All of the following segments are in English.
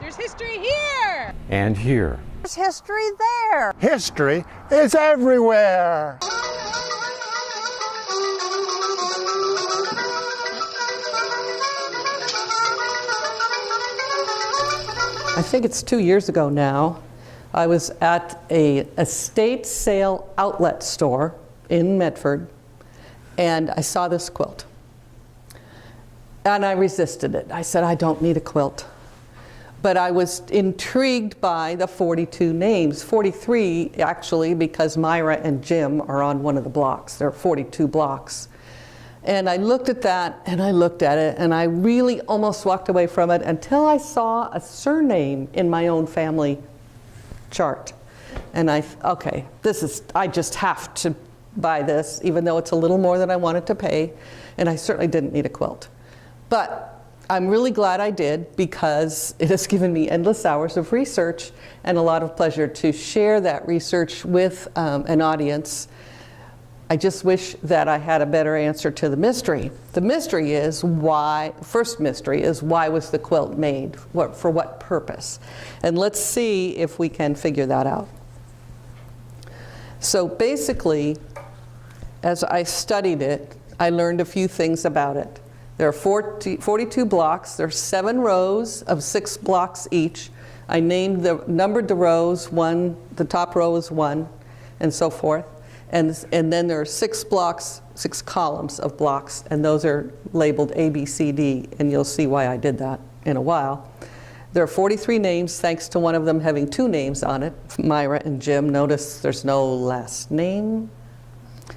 There's history here! And here. There's history there. History is everywhere. I think it's 2 years ago now. I was at a estate sale outlet store in Medford, and I saw this quilt. And I resisted it. I said, I don't need a quilt. But I was intrigued by the 42 names, 43 actually, because Myra and Jim are on one of the blocks. There are 42 blocks. And I looked at that, and I looked at it, and I really almost walked away from it until I saw a surname in my own family chart. And okay, I just have to buy this, even though it's a little more than I wanted to pay, and I certainly didn't need a quilt. But I'm really glad I did, because it has given me endless hours of research and a lot of pleasure to share that research with an audience. I just wish that I had a better answer to the mystery. The mystery is first mystery is why was the quilt made? For what purpose? And let's see if we can figure that out. So basically, as I studied it, I learned a few things about it. There are 42 blocks. There are 7 rows of 6 blocks each. I numbered the rows. The top row is 1, and so forth. And then there are 6 blocks, 6 columns of blocks, and those are labeled A, B, C, D, and you'll see why I did that in a while. There are 43 names, thanks to one of them having 2 names on it, Myra and Jim. Notice there's no last name.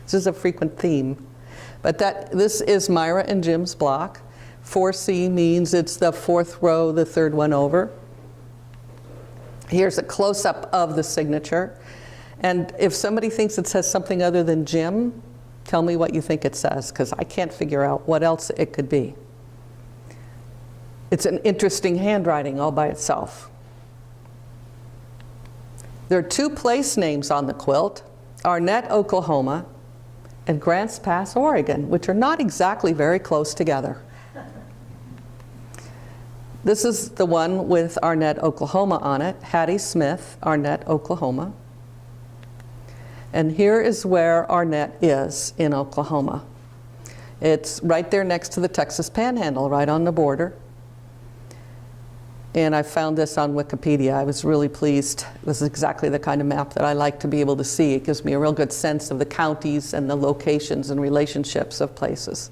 This is a frequent theme. But this is Myra and Jim's block. 4C means it's the 4th row, the 3rd one over. Here's a close-up of the signature. And if somebody thinks it says something other than Jim, tell me what you think it says, because I can't figure out what else it could be. It's an interesting handwriting all by itself. There are 2 place names on the quilt, Arnett, Oklahoma, and Grants Pass, Oregon, which are not exactly very close together. This is the one with Arnett, Oklahoma on it, Hattie Smith, Arnett, Oklahoma. And here is where Arnett is in Oklahoma. It's right there next to the Texas Panhandle, right on the border. And I found this on Wikipedia. I was really pleased. This is exactly the kind of map that I like to be able to see. It gives me a real good sense of the counties and the locations and relationships of places.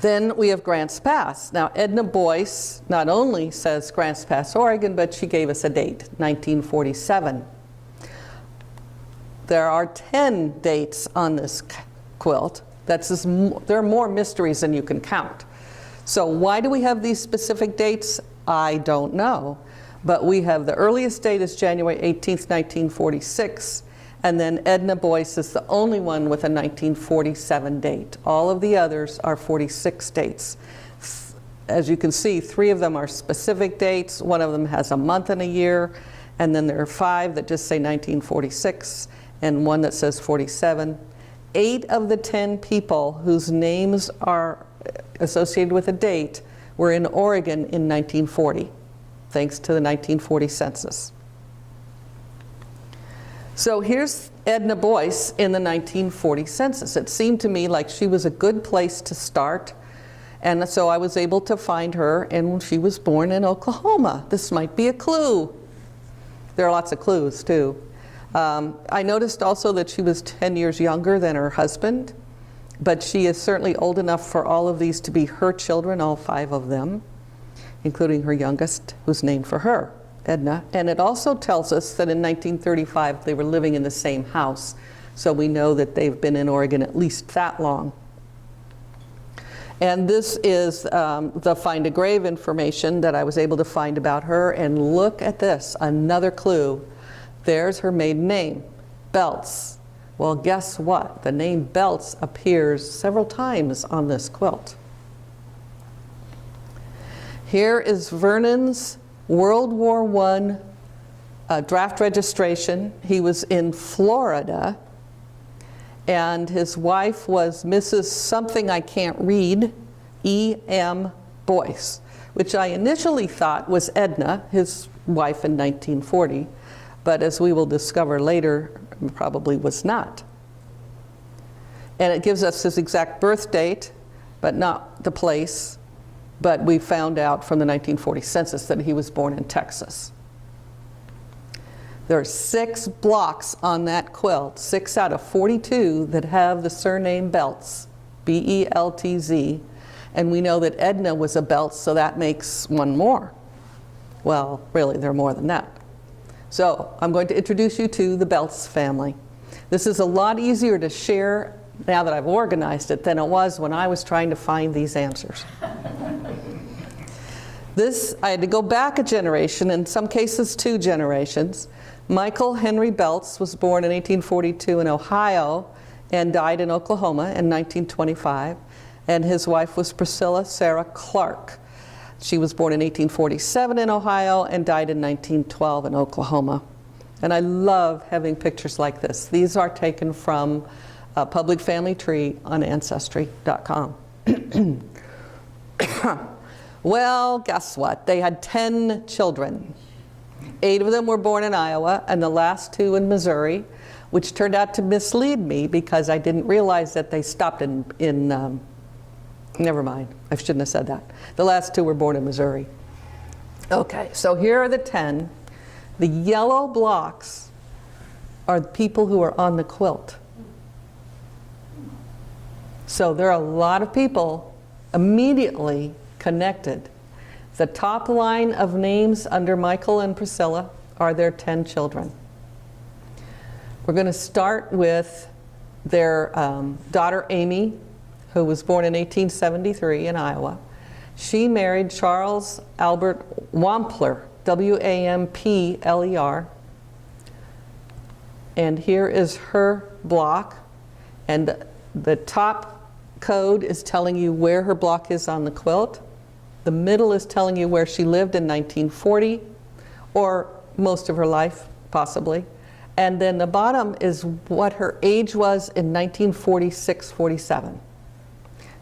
Then we have Grants Pass. Now, Edna Boyce not only says Grants Pass, Oregon, but she gave us a date, 1947. There are 10 dates on this quilt. There are more mysteries than you can count. So why do we have these specific dates? I don't know. But we have the earliest date is January 18th, 1946. And then Edna Boyce is the only one with a 1947 date. All of the others are 46 dates. As you can see, 3 of them are specific dates. 1 of them has a month and a year. And then there are 5 that just say 1946 and 1 that says 47. 8 of the 10 people whose names are associated with a date were in Oregon in 1940, thanks to the 1940 census. So here's Edna Boyce in the 1940 census. It seemed to me like she was a good place to start, and so I was able to find her, and she was born in Oklahoma. This might be a clue. There are lots of clues too. I noticed also that she was 10 years younger than her husband, but she is certainly old enough for all of these to be her children, all 5 of them, including her youngest, who's named for her, Edna. And it also tells us that in 1935 they were living in the same house, so we know that they've been in Oregon at least that long. And this is the Find a Grave information that I was able to find about her, and look at this, another clue. There's her maiden name, Beltz. Well, guess what? The name Beltz appears several times on this quilt. Here is Vernon's World War I draft registration. He was in Florida, and his wife was Mrs. something I can't read, E.M. Boyce, which I initially thought was Edna, his wife in 1940, but as we will discover later, probably was not. And it gives us his exact birth date, but not the place. But we found out from the 1940 census that he was born in Texas. There are 6 blocks on that quilt, 6 out of 42 that have the surname Beltz, B-E-L-T-Z. And we know that Edna was a Beltz, so that makes one more. Well, really, there are more than that. So I'm going to introduce you to the Beltz family. This is a lot easier to share now that I've organized it than it was when I was trying to find these answers. I had to go back a generation, in some cases 2 generations. Michael Henry Beltz was born in 1842 in Ohio and died in Oklahoma in 1925. And his wife was Priscilla Sarah Clark. She was born in 1847 in Ohio and died in 1912 in Oklahoma. And I love having pictures like this. These are taken from a public family tree on Ancestry.com. Well, guess what? They had 10 children. 8 of them were born in Iowa and the last 2 in Missouri, which turned out to mislead me because I didn't realize that they stopped in never mind, I shouldn't have said that. The last 2 were born in Missouri. Okay, so here are the 10. The yellow blocks are the people who are on the quilt. So there are a lot of people immediately connected. The top line of names under Michael and Priscilla are their 10 children. We're going to start with their daughter Amy, who was born in 1873 in Iowa. She married Charles Albert Wampler, W-A-M-P-L-E-R. And here is her block. And the top code is telling you where her block is on the quilt. The middle is telling you where she lived in 1940, or most of her life, possibly. And then the bottom is what her age was in 1946-47.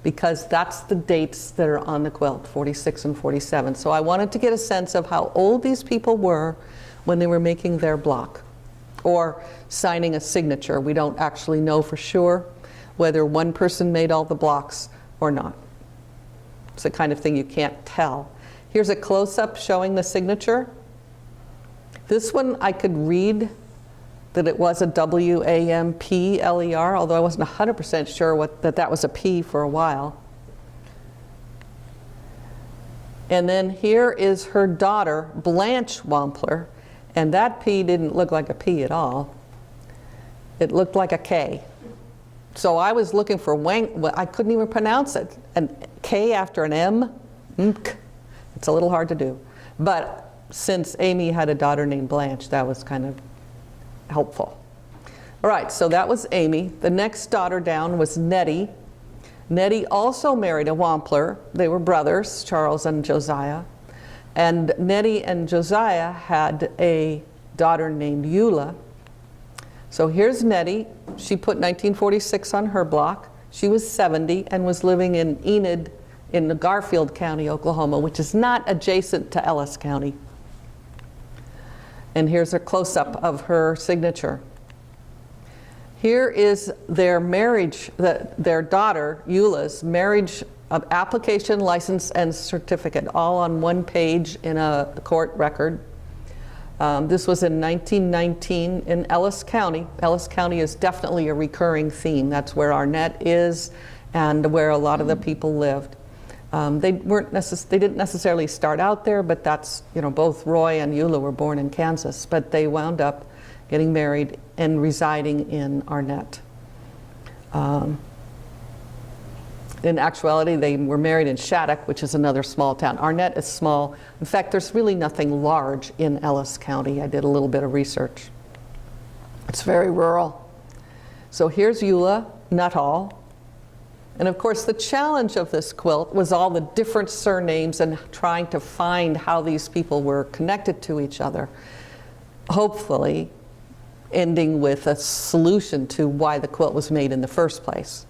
Because that's the dates that are on the quilt, 46 and 47. So I wanted to get a sense of how old these people were when they were making their block or signing a signature. We don't actually know for sure whether one person made all the blocks or not. It's the kind of thing you can't tell. Here's a close-up showing the signature. This one I could read that it was a W-A-M-P-L-E-R, although I wasn't 100% sure that was a P for a while. And then here is her daughter, Blanche Wampler, and that P didn't look like a P at all. It looked like a K. So I was looking for I couldn't even pronounce it. And K after an M, it's a little hard to do. But since Amy had a daughter named Blanche, that was kind of helpful. All right, so that was Amy. The next daughter down was Nettie. Nettie also married a Wampler. They were brothers, Charles and Josiah. And Nettie and Josiah had a daughter named Eula. So here's Nettie. She put 1946 on her block. She was 70 and was living in Enid in Garfield County, Oklahoma, which is not adjacent to Ellis County. And here's a close-up of her signature. Here is their marriage, their daughter, Eula's marriage application, license, and certificate, all on one page in a court record. This was in 1919 in Ellis County. Ellis County is definitely a recurring theme. That's where Arnett is and where a lot of the people lived. They didn't necessarily start out there, but that's, both Roy and Eula were born in Kansas, but they wound up getting married and residing in Arnett. In actuality, they were married in Shattuck, which is another small town. Arnett is small. In fact, there's really nothing large in Ellis County. I did a little bit of research. It's very rural. So here's Eula Nuttall. And of course, the challenge of this quilt was all the different surnames and trying to find how these people were connected to each other. Hopefully, ending with a solution to why the quilt was made in the first place.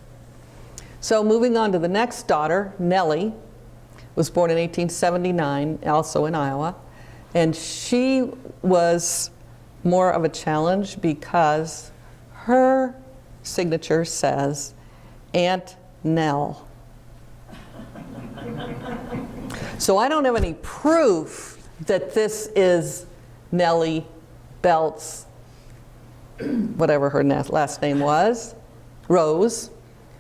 So moving on to the next daughter, Nellie. was born in 1879, also in Iowa. And she was more of a challenge because her signature says Aunt Nell. So I don't have any proof that this is Nellie Beltz, whatever her last name was, Rose,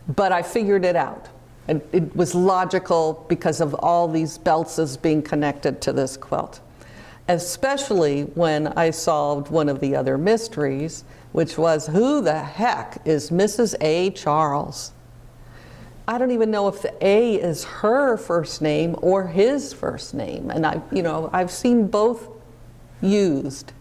but I figured it out. And it was logical because of all these Beltzes being connected to this quilt. Especially when I solved one of the other mysteries, which was, who the heck is Mrs. A. Charles? I don't even know if the A is her first name or his first name. And I've seen both used.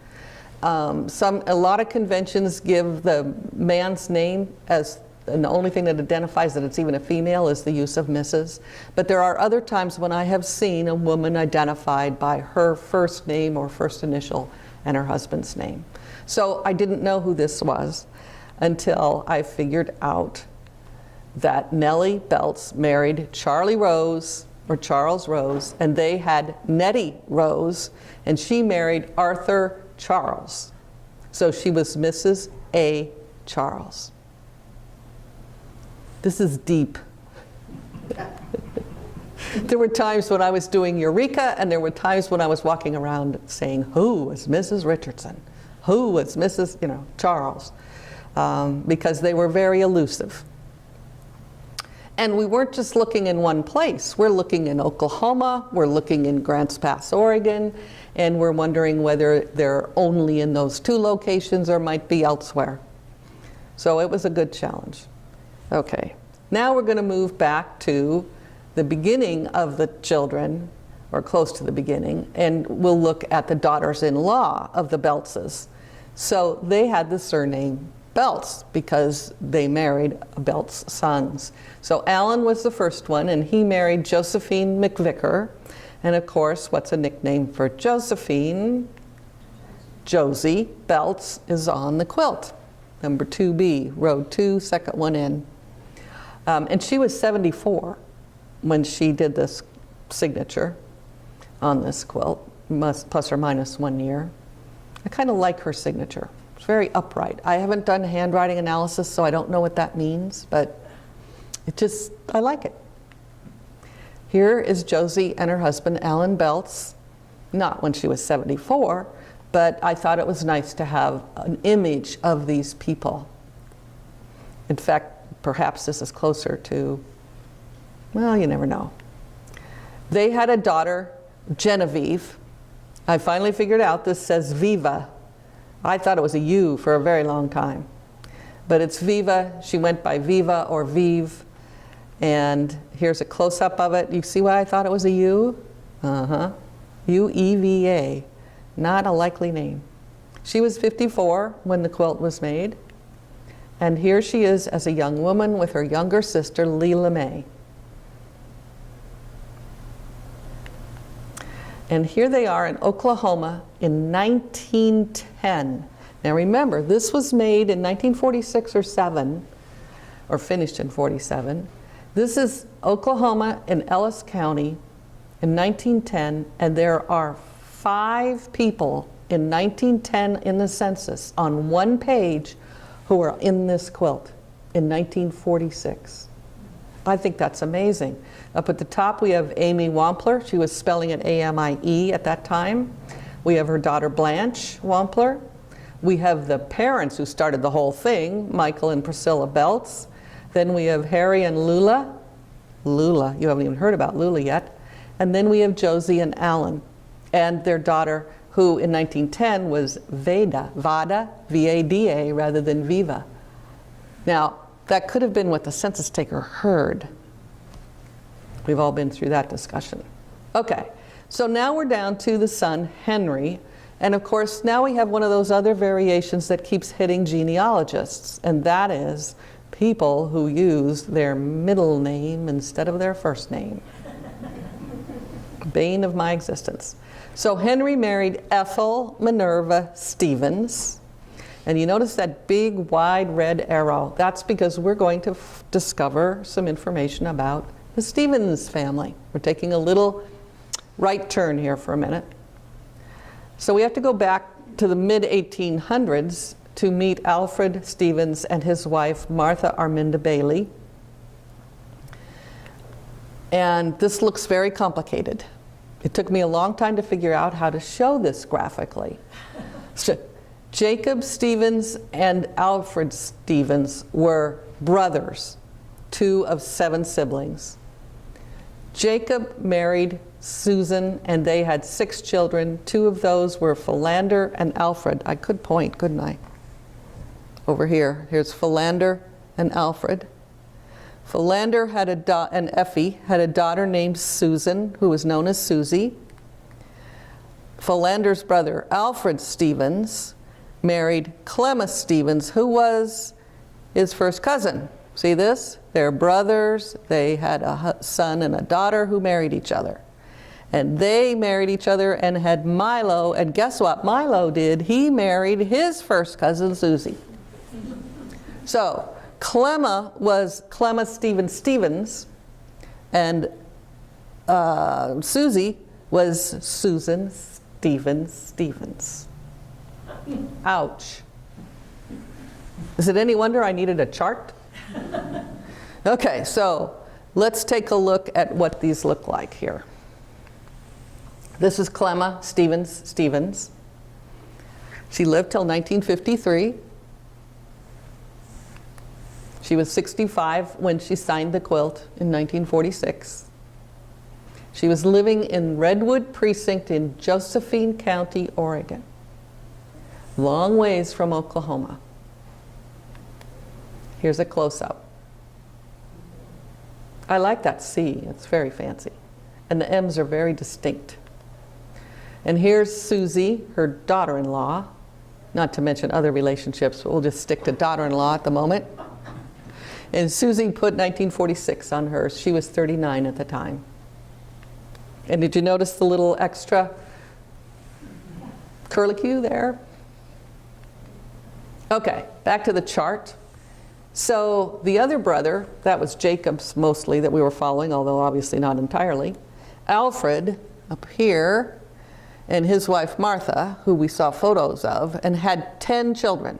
A lot of conventions give the man's name as, and the only thing that identifies that it's even a female is the use of Mrs. But there are other times when I have seen a woman identified by her first name or first initial and her husband's name. So I didn't know who this was until I figured out that Nellie Beltz married Charlie Rose, or Charles Rose, and they had Nettie Rose, and she married Arthur Charles. So she was Mrs. A. Charles. This is deep. There were times when I was doing Eureka, and there were times when I was walking around saying, who was Mrs. Richardson? Who was Mrs. Charles? Because they were very elusive. And we weren't just looking in one place. We're looking in Oklahoma, we're looking in Grants Pass, Oregon, and we're wondering whether they're only in those two locations or might be elsewhere. So it was a good challenge. Okay, now we're going to move back to the beginning of the children, or close to the beginning, and we'll look at the daughters-in-law of the Beltzes. So they had the surname Beltz because they married Beltz sons. So Alan was the first one, and he married Josephine McVicker. And of course, what's a nickname for Josephine? Josie Beltz is on the quilt. Number 2B, row 2, second one in. And she was 74 when she did this signature on this quilt, plus or minus 1 year. I kind of like her signature. It's very upright. I haven't done handwriting analysis, so I don't know what that means, but I like it. Here is Josie and her husband, Alan Beltz, not when she was 74, but I thought it was nice to have an image of these people. In fact, perhaps this is closer to, well, you never know. They had a daughter, Genevieve. I finally figured out this says Viva. I thought it was a U for a very long time. But it's Viva. She went by Viva or Vive. And here's a close-up of it. You see why I thought it was a U? U-E-V-A. Not a likely name. She was 54 when the quilt was made. And here she is as a young woman with her younger sister, Leela May. And here they are in Oklahoma in 1910. Now remember, this was made in 1946 or 7, or finished in 47. This is Oklahoma in Ellis County in 1910, and there are 5 people in 1910 in the census on one page who are in this quilt in 1946. I think that's amazing. Up at the top we have Amy Wampler. She was spelling it A-M-I-E at that time. We have her daughter Blanche Wampler. We have the parents who started the whole thing, Michael and Priscilla Beltz. Then we have Harry and Lula. Lula, you haven't even heard about Lula yet. And then we have Josie and Alan, and their daughter, who in 1910 was Vada, V-A-D-A, rather than Viva. Now, that could have been what the census taker heard. We've all been through that discussion. Okay, so now we're down to the son, Henry. And of course, now we have one of those other variations that keeps hitting genealogists, and that is people who use their middle name instead of their first name. Bane of my existence. So Henry married Ethel Minerva Stevens. And you notice that big, wide red arrow. That's because we're going to discover some information about the Stevens family. We're taking a little right turn here for a minute. So we have to go back to the mid-1800s to meet Alfred Stevens and his wife, Martha Arminda Bailey. And this looks very complicated. It took me a long time to figure out how to show this graphically. So, Jacob Stevens and Alfred Stevens were brothers, 2 of 7 siblings. Jacob married Susan, and they had 6 children. 2 of those were Philander and Alfred. I could point, couldn't I? Over here. Here's Philander and Alfred. Philander had and Effie had a daughter named Susan, who was known as Susie. Philander's brother, Alfred Stevens, married Clemma Stevens, who was his first cousin. See this? They're brothers. They had a son and a daughter who married each other. And they married each other and had Milo. And guess what Milo did? He married his first cousin, Susie. So Clemma was Clemma Stevens, and Susie was Susan Stevens. Ouch. Is it any wonder I needed a chart? Okay, so let's take a look at what these look like here. This is Clemma Stevens. She lived till 1953. She was 65 when she signed the quilt in 1946. She was living in Redwood Precinct in Josephine County, Oregon. Long ways from Oklahoma. Here's a close-up. I like that C, it's very fancy. And the M's are very distinct. And here's Susie, her daughter-in-law, not to mention other relationships, but we'll just stick to daughter-in-law at the moment. And Susie put 1946 on hers. She was 39 at the time. And did you notice the little extra curlicue there? Okay, back to the chart. So the other brother, that was Jacob's mostly that we were following, although obviously not entirely. Alfred, up here, and his wife Martha, who we saw photos of, and had 10 children.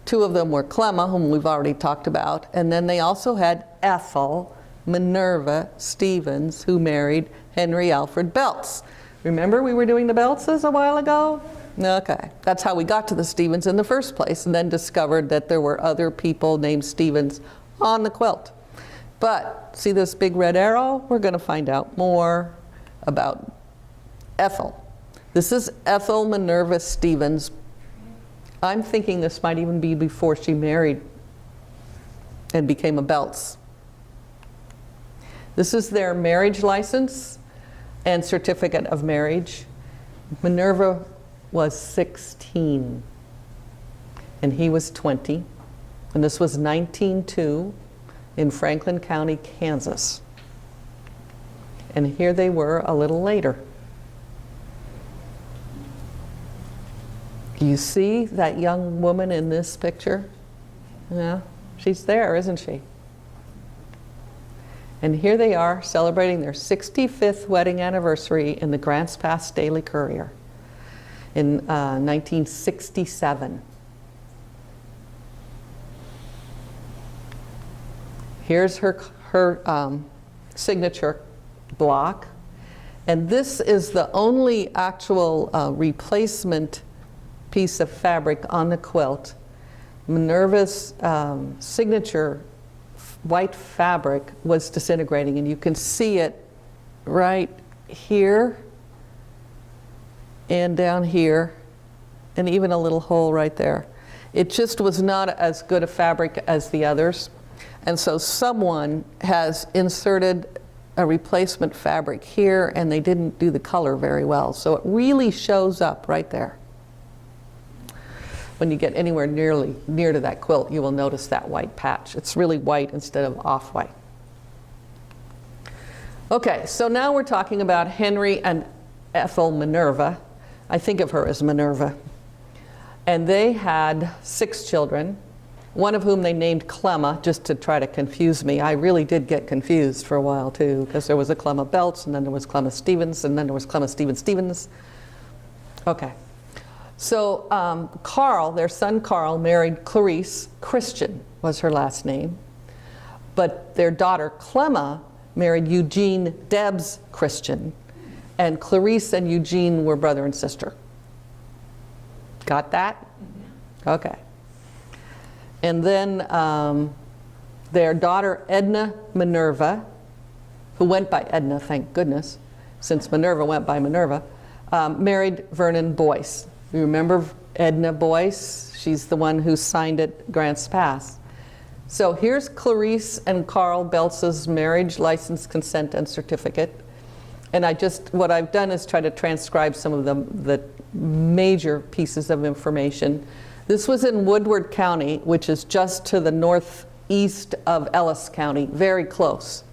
2 of them were Clemma, whom we've already talked about, and then they also had Ethel Minerva Stevens, who married Henry Alfred Beltz. Remember we were doing the Beltzes a while ago? Okay, that's how we got to the Stevens in the first place, and then discovered that there were other people named Stevens on the quilt. But see this big red arrow? We're going to find out more about Ethel. This is Ethel Minerva Stevens. I'm thinking this might even be before she married and became a Beltz. This is their marriage license and certificate of marriage. Minerva was 16 and he was 20, and this was 1902 in Franklin County, Kansas. And here they were a little later. You see that young woman in this picture? Yeah, she's there, isn't she? And here they are celebrating their 65th wedding anniversary in the Grants Pass Daily Courier in 1967. Here's her signature block. And this is the only actual replacement piece of fabric on the quilt. Minerva's signature white fabric was disintegrating, and you can see it right here and down here, and even a little hole right there. It just was not as good a fabric as the others, and so someone has inserted a replacement fabric here, and they didn't do the color very well, so it really shows up right there. When you get anywhere near to that quilt, you will notice that white patch. It's really white instead of off-white. Okay, so now we're talking about Henry and Ethel Minerva. I think of her as Minerva. And they had 6 children. one of whom they named Clemma just to try to confuse me. I really did get confused for a while too, because there was a Clemma Beltz, and then there was Clemma Stevens, and then there was Clemma Stevens. Okay. So Carl, their son Carl, married Clarice. Christian was her last name. But their daughter Clemma married Eugene Debs Christian. And Clarice and Eugene were brother and sister. Got that? Okay. And then their daughter Edna Minerva, who went by Edna, thank goodness, since Minerva went by Minerva, married Vernon Boyce. You remember Edna Boyce? She's the one who signed at Grants Pass. So here's Clarice and Carl Beltz's marriage license, consent, and certificate. And what I've done is try to transcribe some of the major pieces of information. This was in Woodward County, which is just to the northeast of Ellis County, very close.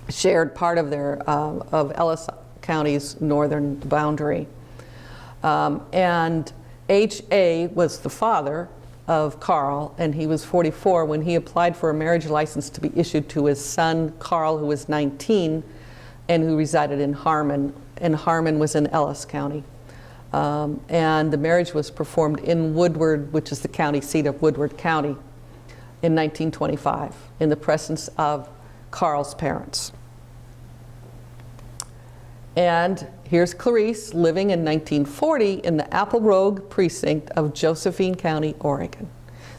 Shared part of of Ellis County's northern boundary. And H.A. was the father of Carl, and he was 44 when he applied for a marriage license to be issued to his son Carl, who was 19, and who resided in Harmon, and Harmon was in Ellis County. And the marriage was performed in Woodward, which is the county seat of Woodward County, in 1925, in the presence of Carl's parents. And here's Clarice living in 1940 in the Apple Rogue precinct of Josephine County, Oregon.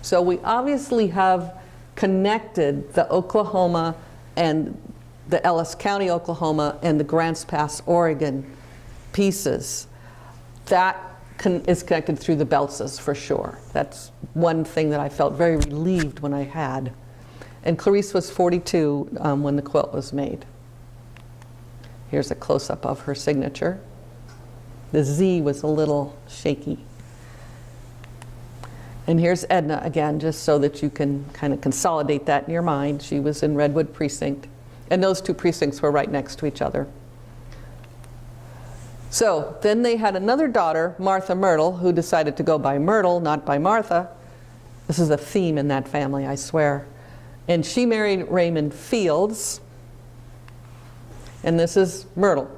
So we obviously have connected the Oklahoma and the Ellis County, Oklahoma, and the Grants Pass, Oregon pieces. That is connected through the Beltzes for sure. That's one thing that I felt very relieved when I had. And Clarice was 42 when the quilt was made. Here's a close-up of her signature. The Z was a little shaky. And here's Edna again, just so that you can kind of consolidate that in your mind. She was in Redwood Precinct. And those two precincts were right next to each other. So then they had another daughter, Martha Myrtle, who decided to go by Myrtle, not by Martha. This is a theme in that family, I swear. And she married Raymond Fields. And this is Myrtle.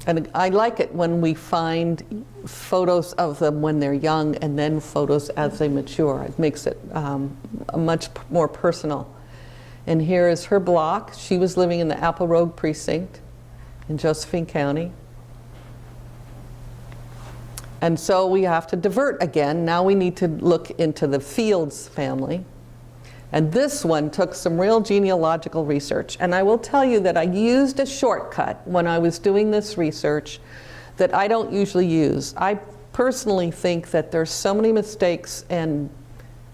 And I like it when we find photos of them when they're young and then photos as they mature. It makes it much more personal. And here is her block. She was living in the Apple Rogue precinct in Josephine County. And so we have to divert again. Now we need to look into the Fields family. And this one took some real genealogical research. And I will tell you that I used a shortcut when I was doing this research that I don't usually use. I personally think that there's so many mistakes and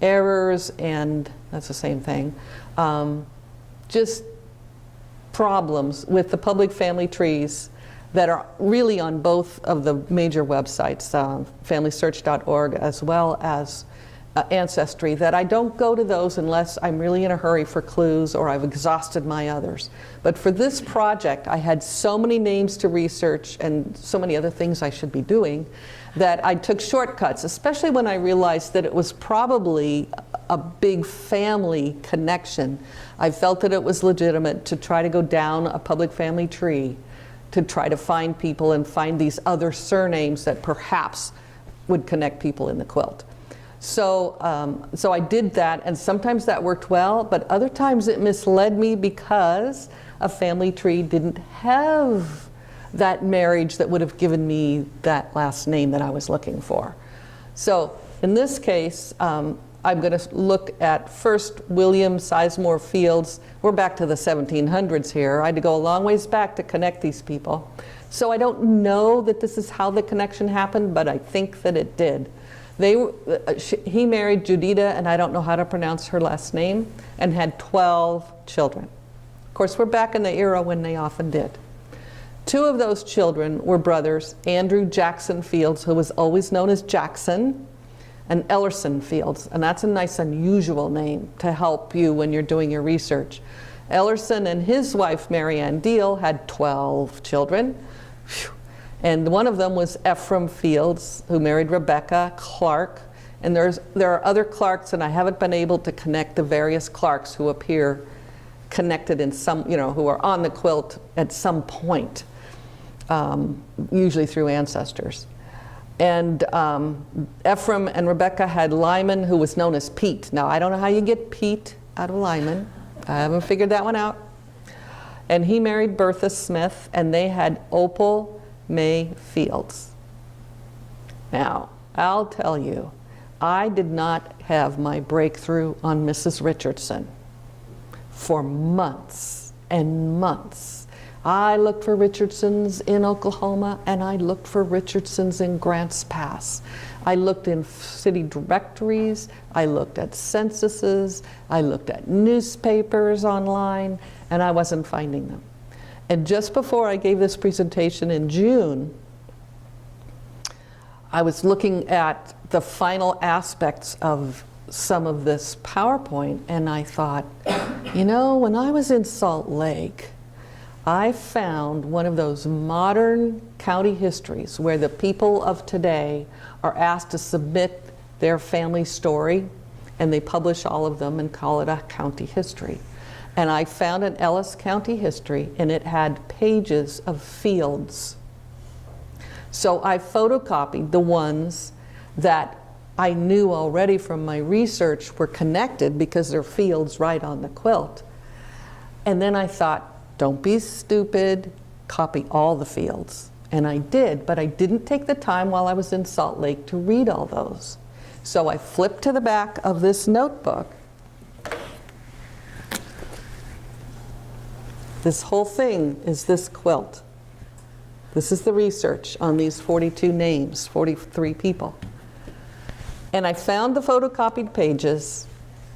errors, and that's the same thing, just problems with the public family trees that are really on both of the major websites, FamilySearch.org as well as Ancestry, that I don't go to those unless I'm really in a hurry for clues or I've exhausted my others. But for this project, I had so many names to research and so many other things I should be doing that I took shortcuts, especially when I realized that it was probably a big family connection. I felt that it was legitimate to try to go down a public family tree to try to find people and find these other surnames that perhaps would connect people in the quilt. So I did that, and sometimes that worked well, but other times it misled me because a family tree didn't have that marriage that would have given me that last name that I was looking for. So in this case, I'm going to look at first William Sizemore Fields. We're back to the 1700s here. I had to go a long ways back to connect these people. So I don't know that this is how the connection happened, but I think that it did. He married Judita, and I don't know how to pronounce her last name, and had 12 children. Of course, we're back in the era when they often did. 2 of those children were brothers, Andrew Jackson Fields, who was always known as Jackson, and Ellerson Fields, and that's a nice unusual name to help you when you're doing your research. Ellerson and his wife, Mary Ann Deal, had 12 children. Whew. And one of them was Ephraim Fields, who married Rebecca Clark, And there are other Clarks, and I haven't been able to connect the various Clarks who appear connected in some, who are on the quilt at some point, usually through ancestors. And Ephraim and Rebecca had Lyman, who was known as Pete. Now, I don't know how you get Pete out of Lyman. I haven't figured that one out. And he married Bertha Smith, and they had Opal May Fields. Now, I'll tell you, I did not have my breakthrough on Mrs. Richardson for months and months. I looked for Richardsons in Oklahoma, and I looked for Richardsons in Grants Pass. I looked in city directories, I looked at censuses, I looked at newspapers online, and I wasn't finding them. And just before I gave this presentation in June, I was looking at the final aspects of some of this PowerPoint, and I thought, when I was in Salt Lake, I found one of those modern county histories where the people of today are asked to submit their family story, and they publish all of them and call it a county history. And I found an Ellis County history, and it had pages of fields. So I photocopied the ones that I knew already from my research were connected because they're fields right on the quilt. And then I thought, don't be stupid, copy all the fields. And I did, but I didn't take the time while I was in Salt Lake to read all those. So I flipped to the back of this notebook. This whole thing is this quilt. This is the research on these 42 names, 43 people. And I found the photocopied pages,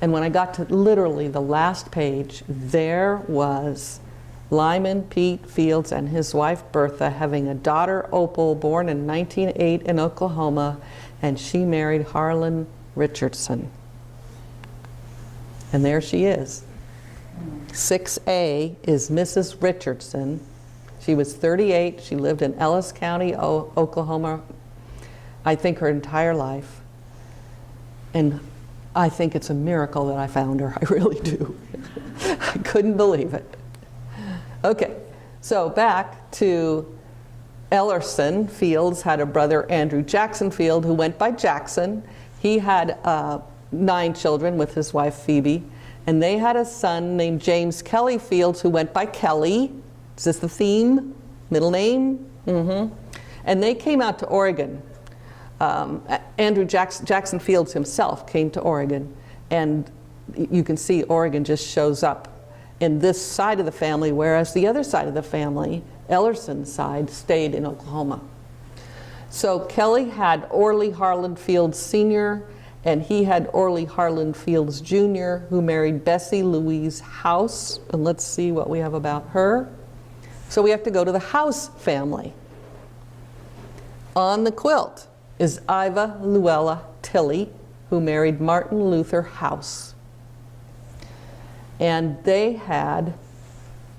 and when I got to literally the last page, there was Lyman Pete Fields and his wife Bertha having a daughter, Opal, born in 1908 in Oklahoma, and she married Harlan Richardson. And there she is. 6A is Mrs. Richardson. She was 38. She lived in Ellis County, Oklahoma, I think her entire life. And I think it's a miracle that I found her. I really do. I couldn't believe it. Okay, so back to Ellerson. Fields had a brother, Andrew Jackson Field, who went by Jackson. He had 9 children with his wife Phoebe, and they had a son named James Kelly Fields, who went by Kelly. Is this the theme? Middle name? Mm-hmm. And they came out to Oregon. Andrew Jackson Fields himself came to Oregon, and you can see Oregon just shows up in this side of the family, whereas the other side of the family, Ellerson's side, stayed in Oklahoma. So Kelly had Orley Harlan Fields Sr., and he had Orley Harlan Fields Jr., who married Bessie Louise House, and let's see what we have about her. So we have to go to the House family. On the quilt is Iva Luella Tilley, who married Martin Luther House. And they had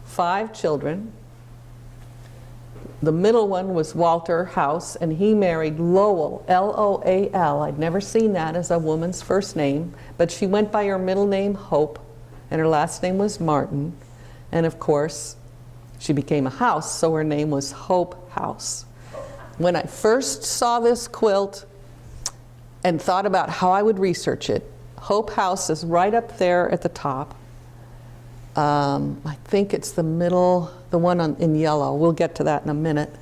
5 children. The middle one was Walter House, and he married Lowell, L-O-A-L. I'd never seen that as a woman's first name, but she went by her middle name, Hope, and her last name was Martin. And of course, she became a House, so her name was Hope House. When I first saw this quilt and thought about how I would research it, Hope House is right up there at the top. I think it's the middle, the one in yellow. We'll get to that in a minute.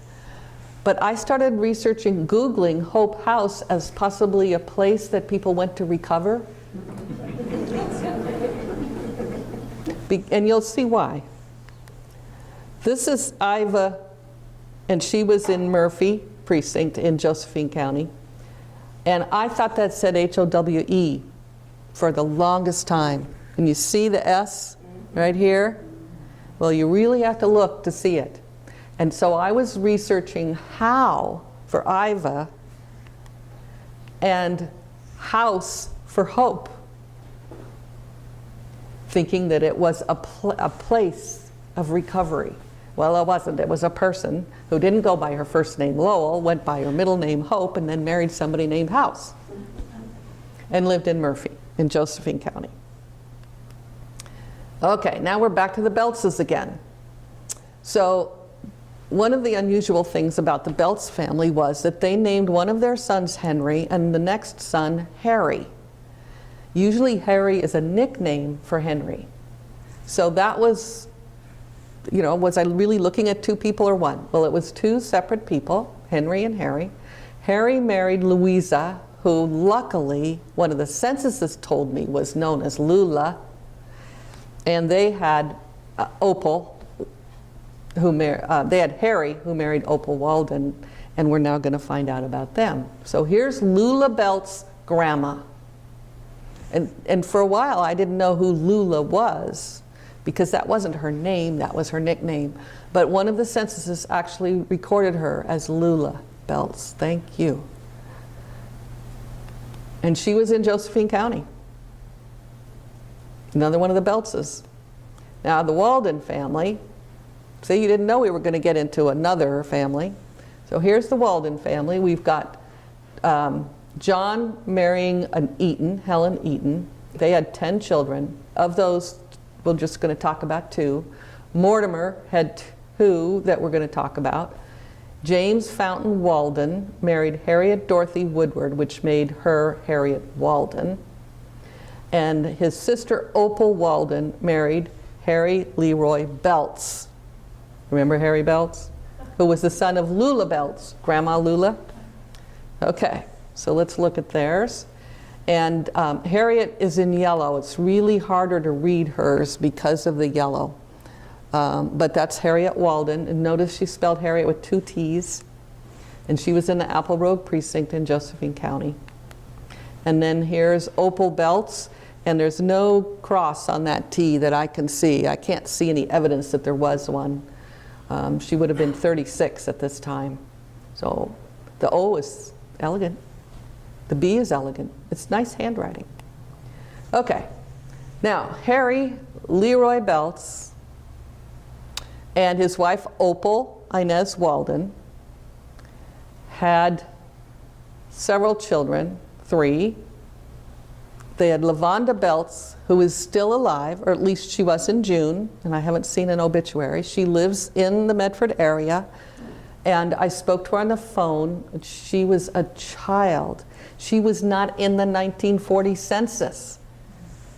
But I started researching, Googling Hope House as possibly a place that people went to recover. And you'll see why. This is Iva, and she was in Murphy Precinct in Josephine County. And I thought that said H-O-W-E for the longest time. And you see the S right here? Well, you really have to look to see it. And so I was researching how for Iva and House for Hope, thinking that it was a place of recovery. Well, it wasn't. It was a person who didn't go by her first name Lowell, went by her middle name Hope, and then married somebody named House. and lived in Murphy in Josephine County. Okay, now we're back to the Beltzes again. So one of the unusual things about the Beltz family was that they named one of their sons Henry and the next son Harry. Usually Harry is a nickname for Henry. So that was, you know, was I really looking at two people or one? Well, it was two separate people, Henry and Harry. Harry married Louisa, who luckily, one of the censuses told me was known as Lula. And they had Opal, they had Harry, who married Opal Walden, and we're now going to find out about them. So here's Lula Beltz's grandma. And for a while, I didn't know who Lula was, because that wasn't her name, that was her nickname. But one of the censuses actually recorded her as Lula Beltz. Thank you. And she was in Josephine County. Another one of the Beltzes. Now the Walden family, see, you didn't know we were going to get into another family. So here's the Walden family. We've got John marrying an Eaton, Helen Eaton. They had 10 children. Of those, we're just going to talk about 2. Mortimer had 2 that we're going to talk about. James Fountain Walden married Harriet Dorothy Woodward, which made her Harriet Walden. And his sister Opal Walden married Harry Leroy Beltz. Remember Harry Beltz? Who was the son of Lula Beltz, Grandma Lula? Okay, so let's look at theirs. And Harriet is in yellow. It's really harder to read hers because of the yellow. But that's Harriet Walden. And notice she spelled Harriet with 2 T's. And she was in the Apple Road precinct in Josephine County. And then here's Opal Beltz. And there's no cross on that T that I can see. I can't see any evidence that there was one. She would have been 36 at this time. So the O is elegant. The B is elegant. It's nice handwriting. Okay. Now, Harry Leroy Beltz and his wife Opal Inez Walden had several children, 3. They had Lavonda Beltz, who is still alive, or at least she was in June, and I haven't seen an obituary. She lives in the Medford area, and I spoke to her on the phone. She was a child. She was not in the 1940 census,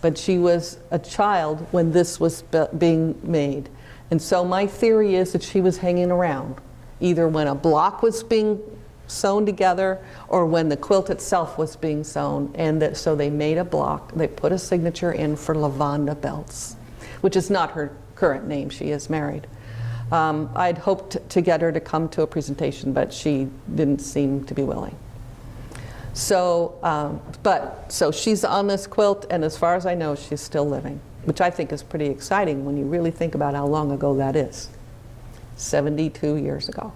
but she was a child when this was being made. And so my theory is that she was hanging around, either when a block was being sewn together or when the quilt itself was being sewn, and so they made a block. They put a signature in for Lavonda Beltz, which is not her current name. She is married. I'd hoped to get her to come to a presentation, but she didn't seem to be willing. So, so she's on this quilt, and as far as I know, she's still living, which I think is pretty exciting when you really think about how long ago that is. 72 years ago.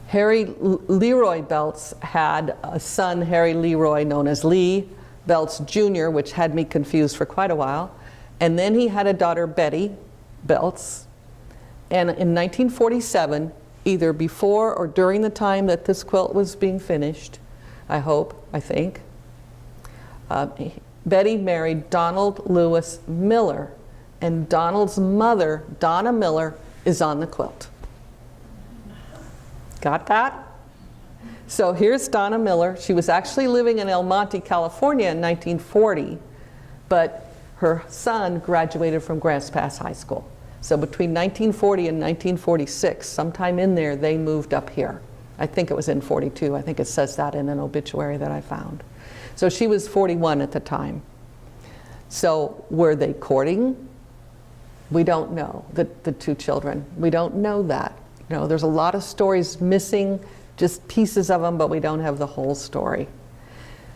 Harry Leroy Beltz had a son, Harry Leroy, known as Lee Beltz Jr., which had me confused for quite a while. And then he had a daughter, Betty Beltz. And in 1947, either before or during the time that this quilt was being finished, I think, Betty married Donald Lewis Miller. And Donald's mother, Donna Miller, is on the quilt. Got that? So here's Donna Miller. She was actually living in El Monte, California in 1940, but her son graduated from Grants Pass High School. So between 1940 and 1946, sometime in there, they moved up here. I think it was in 42. I think it says that in an obituary that I found. So she was 41 at the time. So were they courting? We don't know, the 2 children. We don't know that. You know, there's a lot of stories missing, just pieces of them, but we don't have the whole story.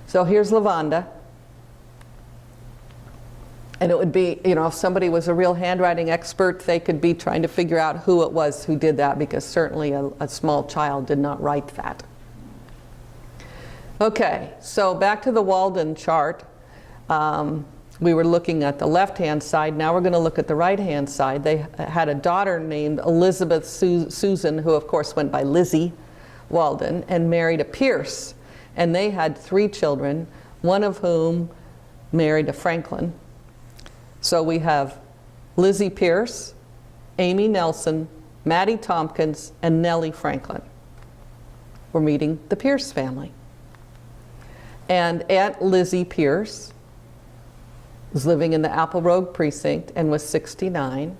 So here's Lavonda. And it would be, you know, if somebody was a real handwriting expert, they could be trying to figure out who it was who did that, because certainly a small child did not write that. Okay, so back to the Walden chart. We were looking at the left-hand side. Now we're going to look at the right-hand side. They had a daughter named Elizabeth Susan, who of course went by Lizzie Walden, and married a Pierce. And they had 3 children. one of whom married a Franklin. So we have Lizzie Pierce, Amy Nelson, Mattie Tompkins, and Nellie Franklin. We're meeting the Pierce family. And Aunt Lizzie Pierce was living in the Apple Road precinct and was 69.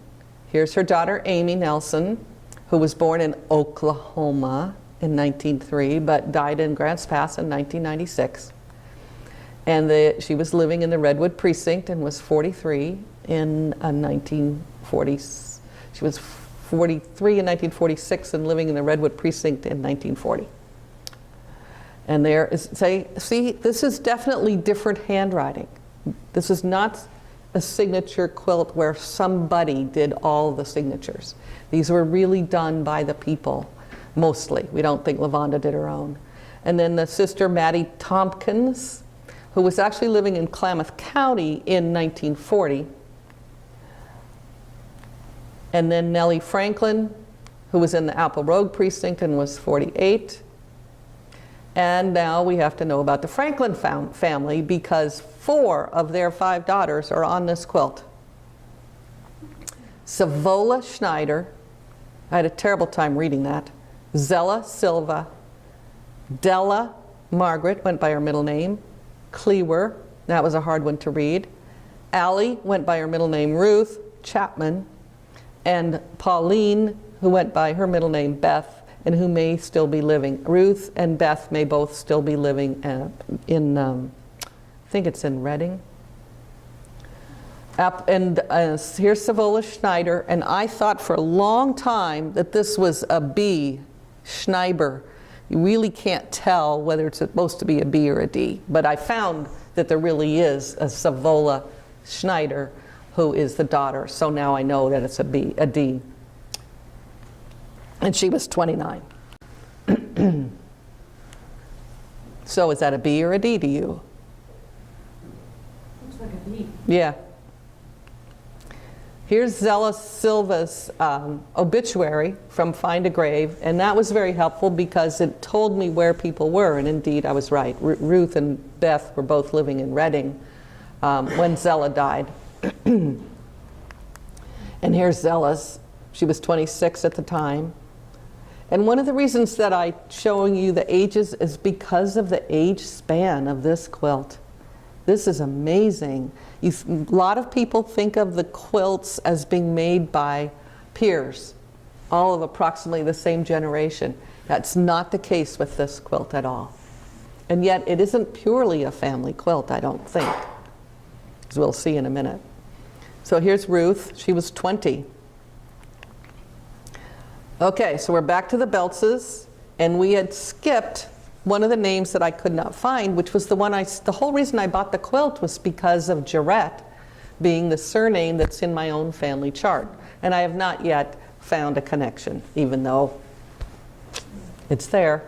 Here's her daughter, Amy Nelson, who was born in Oklahoma in 1903, but died in Grants Pass in 1996. And she was living in the Redwood precinct and was 43 in 1940. She was 43 in 1946 and living in the Redwood precinct in 1940. And there is, see, this is definitely different handwriting. This is not a signature quilt where somebody did all the signatures. These were really done by the people, mostly. We don't think LaVonda did her own. And then the sister Mattie Tompkins, who was actually living in Klamath County in 1940. And then Nellie Franklin, who was in the Apple Road precinct and was 48. And now we have to know about the Franklin family because 4 of their 5 daughters are on this quilt. Savola Schneider, I had a terrible time reading that. Zella Silva, Della Margaret, went by her middle name. Cleaver, that was a hard one to read. Allie went by her middle name Ruth Chapman. And Pauline, who went by her middle name Beth, and who may still be living. Ruth and Beth may both still be living in, I think it's in Reading. Here's Savola Schneider, and I thought for a long time that this was a B, Schneiber. You really can't tell whether it's supposed to be a B or a D, but I found that there really is a Savola Schneider who is the daughter, so now I know that it's a D. And she was 29. So is that a B or a D to you? Looks like a D. Yeah. Here's Zella Silva's obituary from Find a Grave, and that was very helpful because it told me where people were, and indeed I was right. Ruth and Beth were both living in Reading when Zella died. And here's Zella's. She was 26 at the time. And one of the reasons that I'm showing you the ages is because of the age span of this quilt. This is amazing. A lot of people think of the quilts as being made by peers, all of approximately the same generation. That's not the case with this quilt at all. And yet it isn't purely a family quilt, I don't think, as we'll see in a minute. So here's Ruth. She was 20. Okay, so we're back to the Beltzes, and we had skipped one of the names that I could not find, which was the whole reason I bought the quilt was because of Jarrett being the surname that's in my own family chart. And I have not yet found a connection, even though it's there.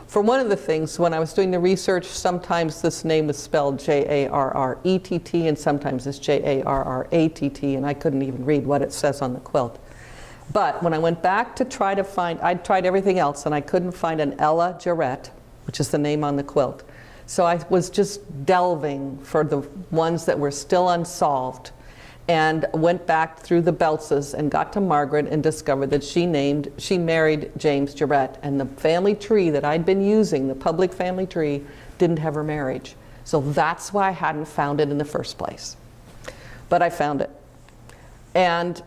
For one of the things, when I was doing the research, sometimes this name was spelled J-A-R-R-E-T-T, and sometimes it's J-A-R-R-A-T-T, and I couldn't even read what it says on the quilt. But when I went back to try to find, I'd tried everything else, and I couldn't find an Ella Jarrett, which is the name on the quilt. So I was just delving for the ones that were still unsolved, and went back through the Beltzes and got to Margaret and discovered that she married James Jarrett, and the family tree that I'd been using, the public family tree, didn't have her marriage. So that's why I hadn't found it in the first place. But I found it. And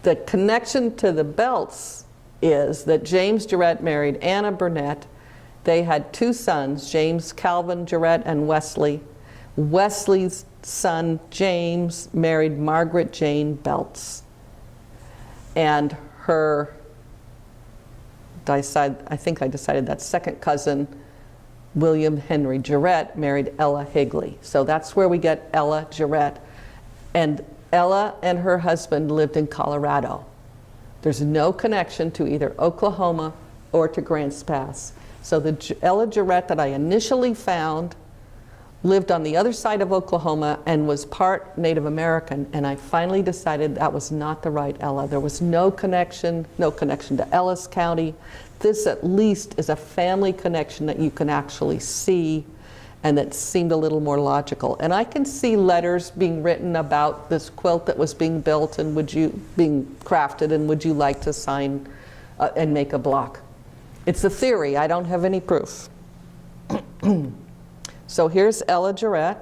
the connection to the Beltz is that James Jarrett married Anna Burnett. They had 2 sons, James Calvin Jarrett and Wesley. Wesley's son, James, married Margaret Jane Beltz. And I think I decided that second cousin, William Henry Jarrett, married Ella Higley. So that's where we get Ella Jarrett. And Ella and her husband lived in Colorado. There's no connection to either Oklahoma or to Grants Pass. So the Ella Jarrett that I initially found lived on the other side of Oklahoma and was part Native American, and I finally decided that was not the right Ella. There was no connection to Ellis County. This at least is a family connection that you can actually see, and that seemed a little more logical. And I can see letters being written about this quilt that was being built and being crafted, and would you like to sign and make a block? It's a theory. I don't have any proof. So here's Ella Jarrett,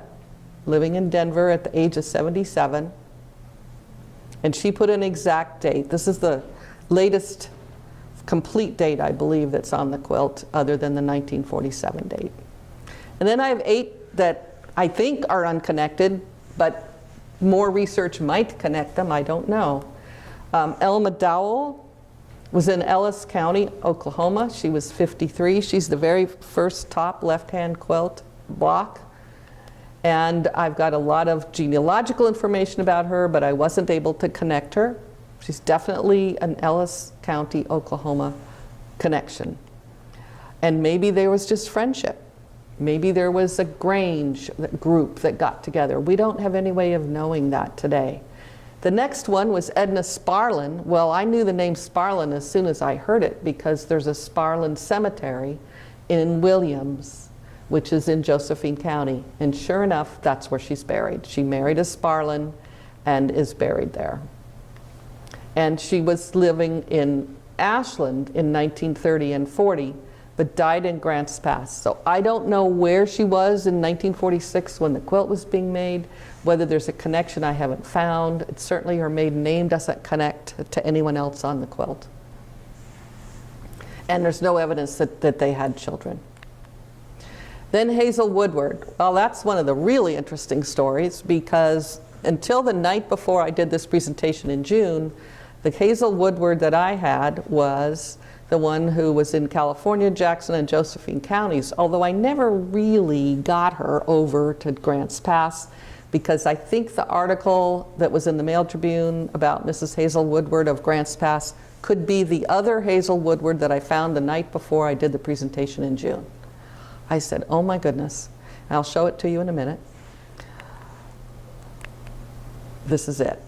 living in Denver at the age of 77. And she put an exact date. This is the latest complete date, I believe, that's on the quilt, other than the 1947 date. And then I have 8 that I think are unconnected, but more research might connect them, I don't know. Elma Dowell was in Ellis County, Oklahoma. She was 53. She's the very first top left-hand quilt block. And I've got a lot of genealogical information about her, but I wasn't able to connect her. She's definitely an Ellis County, Oklahoma connection. And maybe there was just friendship. Maybe there was a Grange group that got together. We don't have any way of knowing that today. The next one was Edna Sparlin. Well, I knew the name Sparlin as soon as I heard it, because there's a Sparlin cemetery in Williams, which is in Josephine County. And sure enough, that's where she's buried. She married a Sparlin and is buried there. And she was living in Ashland in 1930 and 40, but died in Grants Pass. So I don't know where she was in 1946 when the quilt was being made, whether there's a connection I haven't found. It's certainly her maiden name doesn't connect to anyone else on the quilt. And there's no evidence that they had children. Then Hazel Woodward. Well, that's one of the really interesting stories, because until the night before I did this presentation in June, the Hazel Woodward that I had was the one who was in California, Jackson, and Josephine counties, although I never really got her over to Grants Pass, because I think the article that was in the Mail Tribune about Mrs. Hazel Woodward of Grants Pass could be the other Hazel Woodward that I found the night before I did the presentation in June. I said, oh my goodness. And I'll show it to you in a minute. This is it.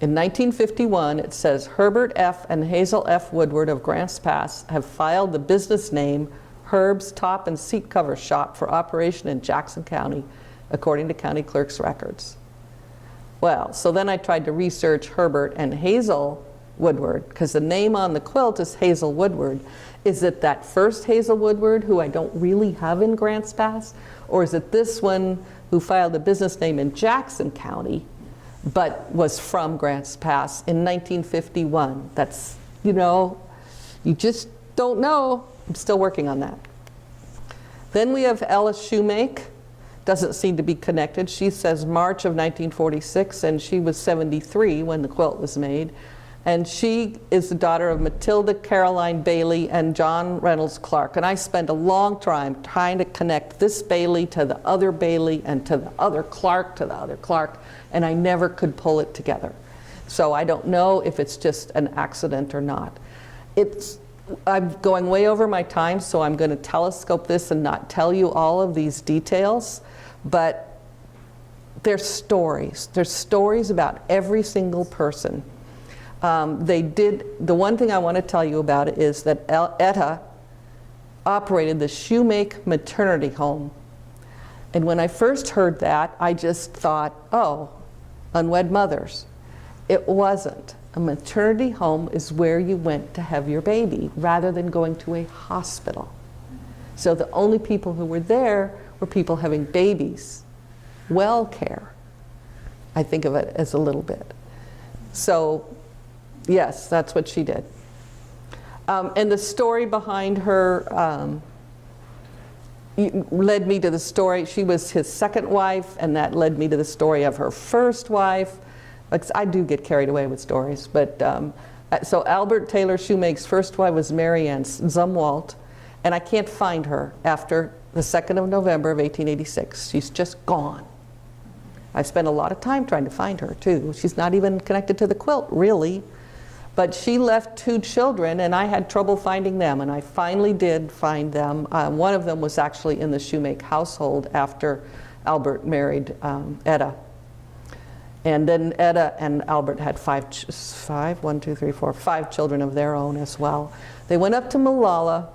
In 1951, it says, Herbert F. and Hazel F. Woodward of Grants Pass have filed the business name Herb's Top and Seat Cover Shop for operation in Jackson County, according to county clerk's records. Well, so then I tried to research Herbert and Hazel Woodward, because the name on the quilt is Hazel Woodward. Is it that first Hazel Woodward, who I don't really have in Grants Pass? Or is it this one who filed a business name in Jackson County, but was from Grants Pass in 1951? That's, you know, you just don't know. I'm still working on that. Then we have Ella Shoemake. Doesn't seem to be connected. She says March of 1946, and she was 73 when the quilt was made. And she is the daughter of Matilda Caroline Bailey and John Reynolds Clark. And I spent a long time trying to connect this Bailey to the other Bailey and to the other Clark to the other Clark, and I never could pull it together. So I don't know if it's just an accident or not. I'm going way over my time, so I'm going to telescope this and not tell you all of these details, but there's stories. There's stories about every single person. The one thing I want to tell you about it is that Etta operated the Shoemake maternity home. And when I first heard that, I just thought, oh, unwed mothers. It wasn't. A maternity home is where you went to have your baby, rather than going to a hospital. So the only people who were there were people having babies. Well care. I think of it as a little bit. So yes, that's what she did. And the story behind her led me to the story. She was his second wife, and that led me to the story of her first wife. I do get carried away with stories, but so Albert Taylor Shoemake's first wife was Mary Ann Zumwalt, and I can't find her after the 2nd of November of 1886. She's just gone. I spent a lot of time trying to find her too. She's not even connected to the quilt, really. But she left 2 children, and I had trouble finding them, and I finally did find them. One of them was actually in the Shoemake household after Albert married Etta. And then Etta and Albert had 5 children of their own as well. They went up to Malala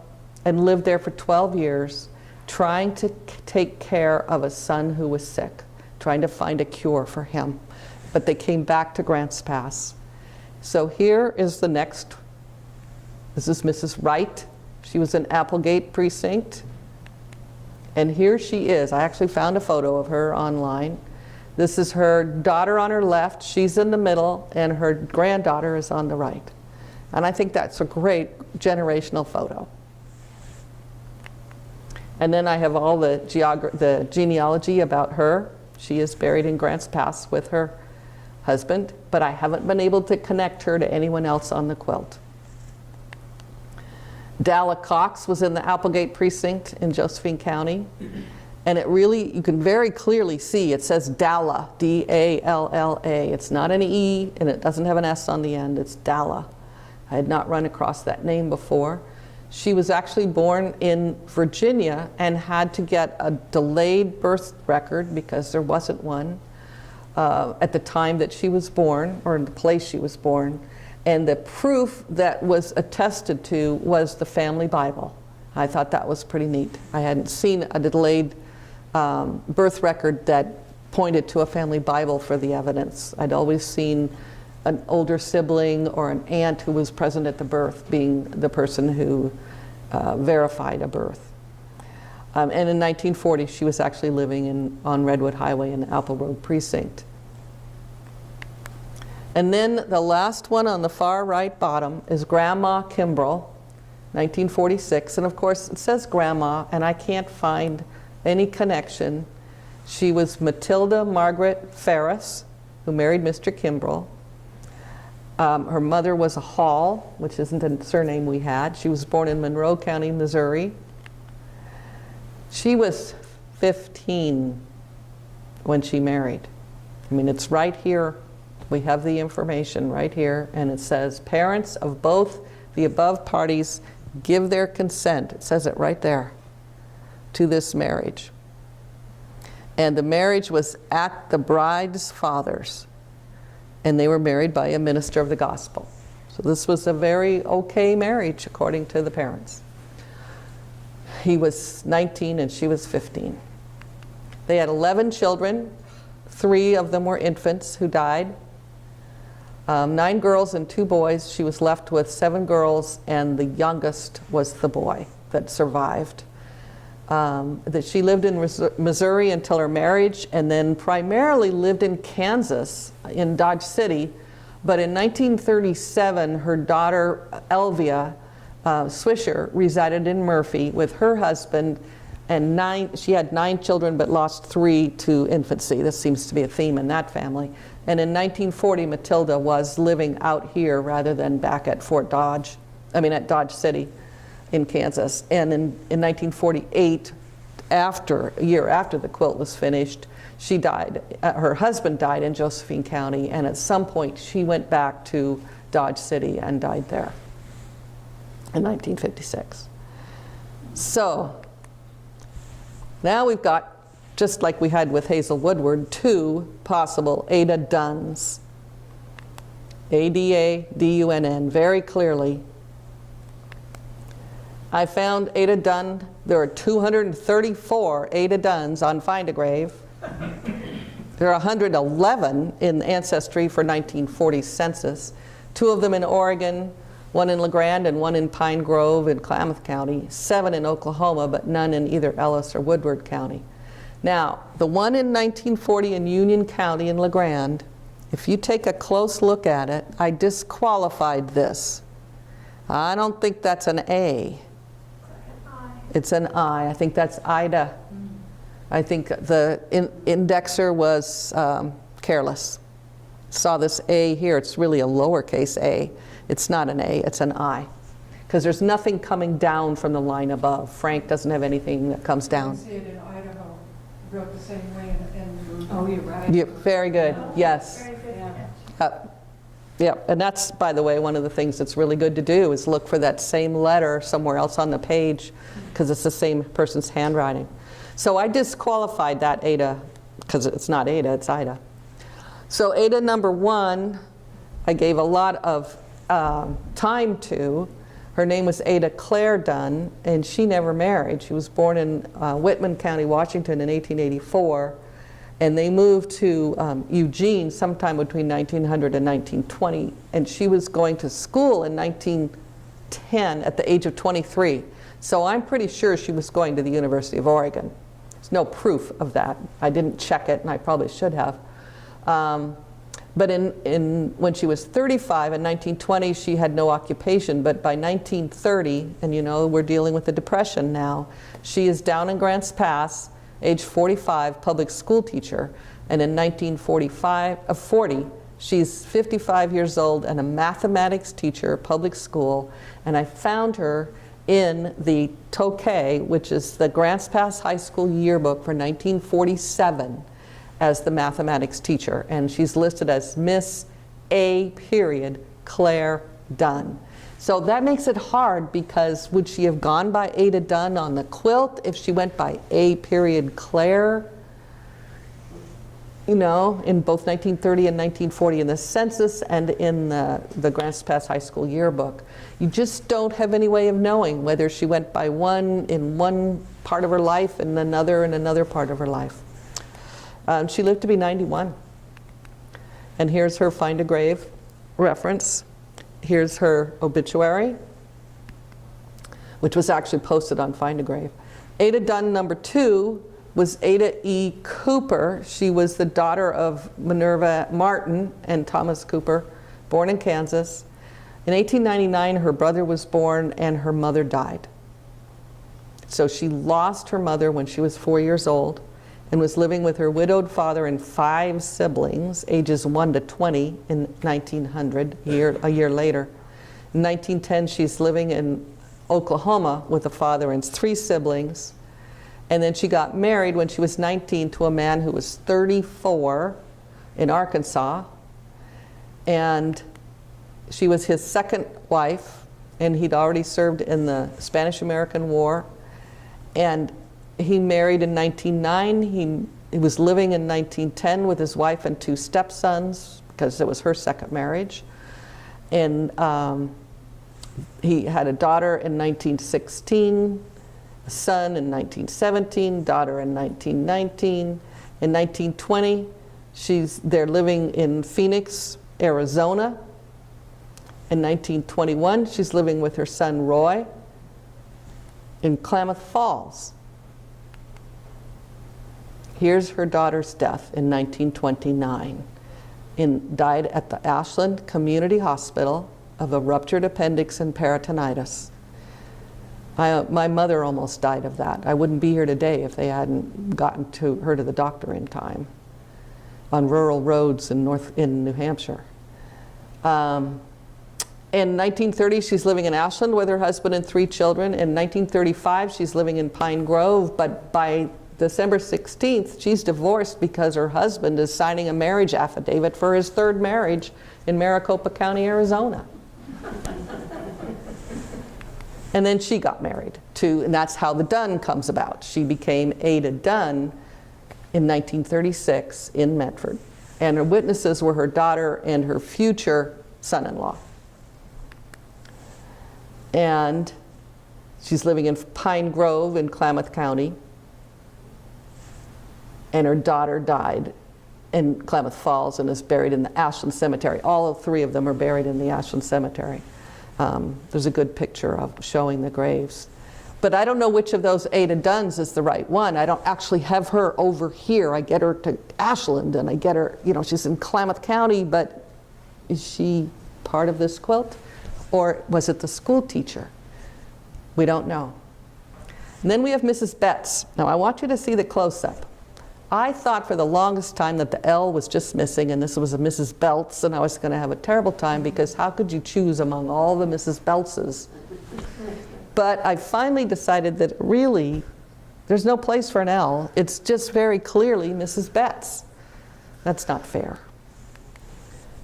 and lived there for 12 years. trying to take care of a son who was sick, trying to find a cure for him. But they came back to Grants Pass. So here is the next. This is Mrs. Wright. She was in Applegate Precinct. And here she is. I actually found a photo of her online. This is her daughter on her left. She's in the middle, and her granddaughter is on the right. And I think that's a great generational photo. And then I have all the genealogy about her. She is buried in Grants Pass with her husband, but I haven't been able to connect her to anyone else on the quilt. Dalla Cox was in the Applegate Precinct in Josephine County. And it really, you can very clearly see, it says Dalla, D-A-L-L-A. It's not an E, and it doesn't have an S on the end. It's Dalla. I had not run across that name before. She was actually born in Virginia and had to get a delayed birth record because there wasn't one at the time that she was born, or in the place she was born. And the proof that was attested to was the family Bible. I thought that was pretty neat. I hadn't seen a delayed birth record that pointed to a family Bible for the evidence. I'd always seen an older sibling or an aunt who was present at the birth being the person who verified a birth. And in 1940, she was actually living on Redwood Highway in the Apple Road Precinct. And then the last one on the far right bottom is Grandma Kimbrell, 1946. And of course, it says Grandma, and I can't find any connection. She was Matilda Margaret Ferris, who married Mr. Kimbrell. Her mother was a Hall, which isn't a surname we had. She was born in Monroe County, Missouri. She was 15 when she married. I mean, it's right here. We have the information right here, and it says, parents of both the above parties give their consent. It says it right there, to this marriage. And the marriage was at the bride's father's, and they were married by a minister of the gospel. So this was a very okay marriage according to the parents. He was 19 and she was 15. They had 11 children. 3 of them were infants who died. 9 girls and 2 boys. She was left with 7 girls, and the youngest was the boy that survived. That she lived in Missouri until her marriage, and then primarily lived in Kansas, in Dodge City. But in 1937, her daughter, Elvia Swisher, resided in Murphy with her husband, and she had 9 children but lost 3 to infancy. This seems to be a theme in that family. And in 1940, Matilda was living out here rather than back at at Dodge City in Kansas. And in 1948, a year after the quilt was finished, she died. Her husband died in Josephine County, and at some point she went back to Dodge City and died there in 1956. So now we've got, just like we had with Hazel Woodward, 2 possible Ada Dunns. A-D-A-D-U-N-N, very clearly. I found Ada Dunn. There are 234 Ada Dunns on Find a Grave. There are 111 in Ancestry for 1940 census. 2 of them in Oregon, 1 in LeGrand and 1 in Pine Grove in Klamath County, 7 in Oklahoma, but none in either Ellis or Woodward County. Now, the one in 1940 in Union County in LeGrand, if you take a close look at it, I disqualified this. I don't think that's an A. It's an I. I think that's Ida. I think the indexer was careless. Saw this A here. It's really a lowercase a. It's not an A, it's an I. Because there's nothing coming down from the line above. Frank doesn't have anything that comes down. I see it in Idaho. Wrote the same way oh, you're right. Yeah, very good. Yes. Very good. Yeah, and that's, by the way, one of the things that's really good to do is look for that same letter somewhere else on the page, because it's the same person's handwriting. So I disqualified that Ada, because it's not Ada, it's Ida. So Ada number 1, I gave a lot of time to, Her name was Ada Claire Dunn, and she never married. She was born in Whitman County, Washington in 1884, and they moved to Eugene sometime between 1900 and 1920, and she was going to school in 1910 at the age of 23. So I'm pretty sure she was going to the University of Oregon. There's no proof of that. I didn't check it, and I probably should have. But when she was 35 in 1920, she had no occupation. But by 1930, and you know, we're dealing with the Depression now, she is down in Grants Pass, age 45, public school teacher. And in 1940, she's 55 years old and a mathematics teacher, public school. And I found her in the Tokay, which is the Grants Pass High School yearbook for 1947, as the mathematics teacher. And she's listed as Miss A. Claire Dunn. So that makes it hard, because would she have gone by Ada Dunn on the quilt if she went by A. Claire? You know, in both 1930 and 1940 in the census and in the Grants Pass High School yearbook. You just don't have any way of knowing whether she went by one in one part of her life and another in another part of her life. She lived to be 91. And here's her Find a Grave reference. Here's her obituary, which was actually posted on Find a Grave. Ada Dunn, number 2, was Ada E. Cooper. She was the daughter of Minerva Martin and Thomas Cooper, born in Kansas. In 1899, her brother was born and her mother died. So she lost her mother when she was 4 years old and was living with her widowed father and 5 siblings, ages 1 to 20 in 1900, a year later. In 1910, she's living in Oklahoma with a father and 3 siblings. And then she got married when she was 19 to a man who was 34 in Arkansas. And she was his second wife, and he'd already served in the Spanish-American War. And he married in 1909. He was living in 1910 with his wife and 2 stepsons, because it was her second marriage. And he had a daughter in 1916, a son in 1917, daughter in 1919. In 1920, they're living in Phoenix, Arizona. In 1921, she's living with her son Roy in Klamath Falls. Here's her daughter's death in 1929. Died at the Ashland Community Hospital of a ruptured appendix and peritonitis. My mother almost died of that. I wouldn't be here today if they hadn't gotten her to the doctor in time on rural roads in New Hampshire. In 1930, she's living in Ashland with her husband and 3 children. In 1935, she's living in Pine Grove, but by December 16th, she's divorced because her husband is signing a marriage affidavit for his 3rd marriage in Maricopa County, Arizona. And then she got married and that's how the Dunn comes about. She became Ada Dunn in 1936 in Medford. And her witnesses were her daughter and her future son-in-law. And she's living in Pine Grove in Klamath County. And her daughter died in Klamath Falls and is buried in the Ashland Cemetery. All 3 of them are buried in the Ashland Cemetery. There's a good picture of showing the graves. But I don't know which of those Ada Dunns is the right one. I don't actually have her over here. I get her to Ashland and I get her, you know, she's in Klamath County, but is she part of this quilt? Or was it the school teacher? We don't know. And then we have Mrs. Betts. Now I want you to see the close-up. I thought for the longest time that the L was just missing and this was a Mrs. Beltz, and I was going to have a terrible time because how could you choose among all the Mrs. Beltzes? But I finally decided that really there's no place for an L. It's just very clearly Mrs. Betts. That's not fair.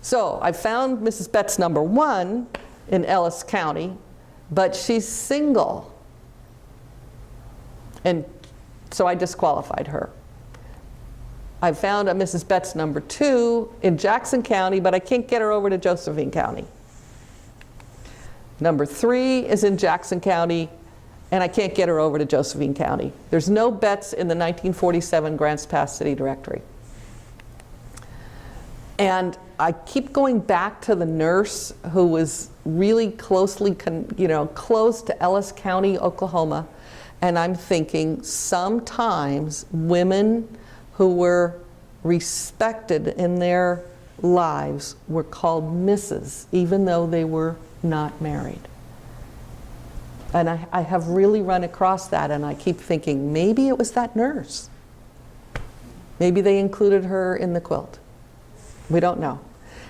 So I found Mrs. Betts number 1 in Ellis County, but she's single. And so I disqualified her. I found a Mrs. Betts number 2 in Jackson County, but I can't get her over to Josephine County. Number 3 is in Jackson County, and I can't get her over to Josephine County. There's no Beltz in the 1947 Grants Pass City Directory. And I keep going back to the nurse who was really closely, close to Ellis County, Oklahoma, and I'm thinking sometimes women who were respected in their lives were called Mrs., even though they were not married. And I have really run across that, and I keep thinking, maybe it was that nurse. Maybe they included her in the quilt. We don't know.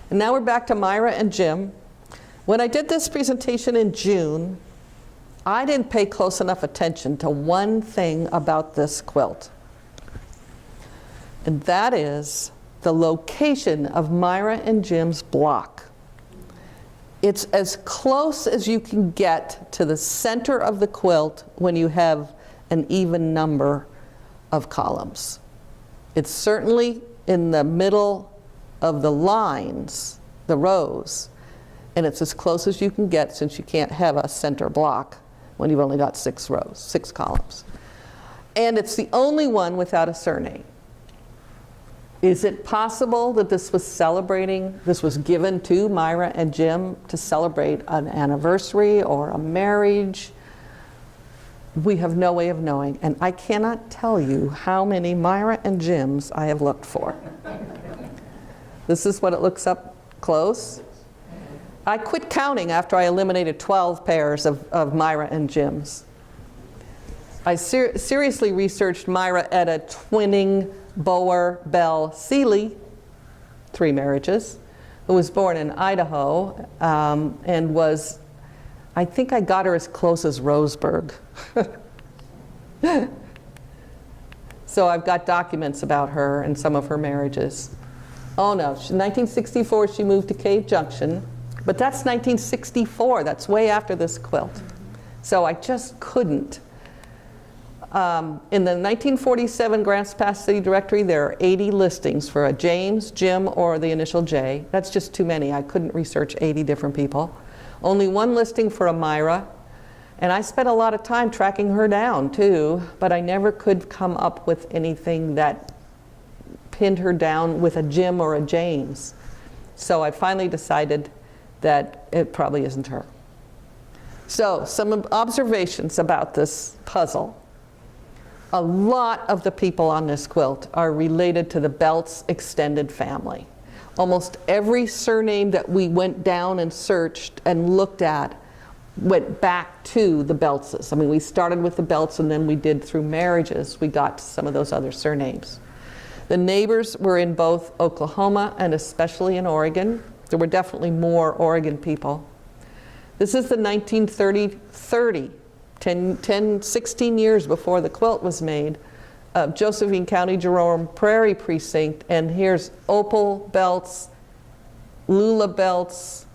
And now we're back to Myra and Jim. When I did this presentation in June, I didn't pay close enough attention to one thing about this quilt. And that is the location of Myra and Jim's block. It's as close as you can get to the center of the quilt when you have an even number of columns. It's certainly in the middle of the lines, the rows, and it's as close as you can get since you can't have a center block when you've only got 6 rows, 6 columns. And it's the only one without a surname. Is it possible that this was given to Myra and Jim to celebrate an anniversary or a marriage? We have no way of knowing, and I cannot tell you how many Myra and Jims I have looked for. This is what it looks up close. I quit counting after I eliminated 12 pairs of Myra and Jims. I seriously researched Myra Etta twinning Boer Bell Seeley, 3 marriages, who was born in Idaho and was, I think I got her as close as Roseburg. So I've got documents about her and some of her marriages. Oh no, in 1964 she moved to Cave Junction, but that's 1964, that's way after this quilt. So I just couldn't. In the 1947 Grants Pass City Directory, there are 80 listings for a James, Jim, or the initial J. That's just too many. I couldn't research 80 different people. Only 1 listing for a Myra, and I spent a lot of time tracking her down too, but I never could come up with anything that pinned her down with a Jim or a James. So I finally decided that it probably isn't her. So some observations about this puzzle. A lot of the people on this quilt are related to the Beltz extended family. Almost every surname that we went down and searched and looked at went back to the Beltzes. I mean, we started with the Beltz and then we did through marriages, we got to some of those other surnames. The neighbors were in both Oklahoma and especially in Oregon. There were definitely more Oregon people. This is the 1930, 16 years before the quilt was made, Josephine County, Jerome Prairie Precinct, and here's Opal Beltz, Lula Beltz,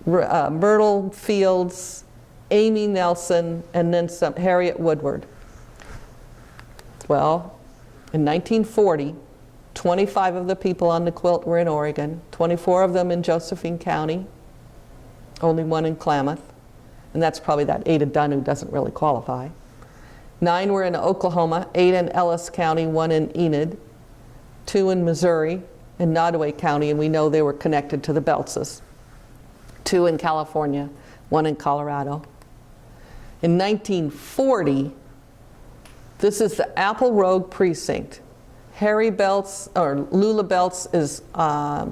Myrtle Fields, Amy Nelson, and then some Harriet Woodward. Well, in 1940, 25 of the people on the quilt were in Oregon, 24 of them in Josephine County, only 1 in Klamath. And that's probably that Ada Dunn who doesn't really qualify. 9 were in Oklahoma, 8 in Ellis County, 1 in Enid, 2 in Missouri, in Nottoway County, and we know they were connected to the Beltzes. 2 in California, 1 in Colorado. In 1940, this is the Apple Rogue Precinct. Harry Beltz, or Lula Beltz is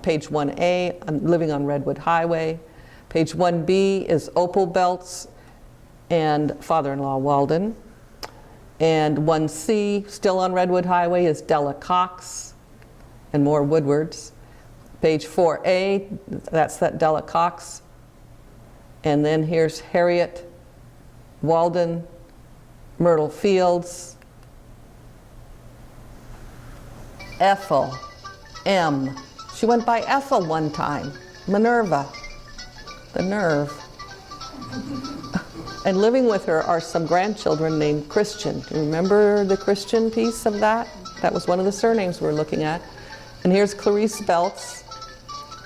page 1A, living on Redwood Highway. Page 1B is Opal Beltz and father-in-law Walden. And 1C, still on Redwood Highway, is Della Cox and more Woodwards. Page 4A, that's that Della Cox. And then here's Harriet, Walden, Myrtle Fields, Ethel, M. She went by Ethel one time, Minerva. The nerve. And living with her are some grandchildren named Christian. Do you remember the Christian piece of that? That was one of the surnames we're looking at. And here's Clarice Beltz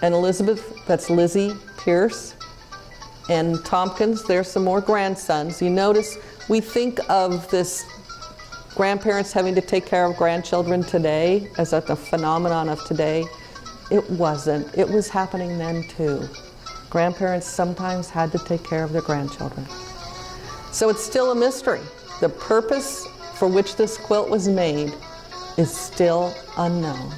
and Elizabeth, that's Lizzie Pierce. And Tompkins, there's some more grandsons. You notice we think of this grandparents having to take care of grandchildren today as a phenomenon of today. It wasn't. It was happening then too. Grandparents sometimes had to take care of their grandchildren. So it's still a mystery. The purpose for which this quilt was made is still unknown.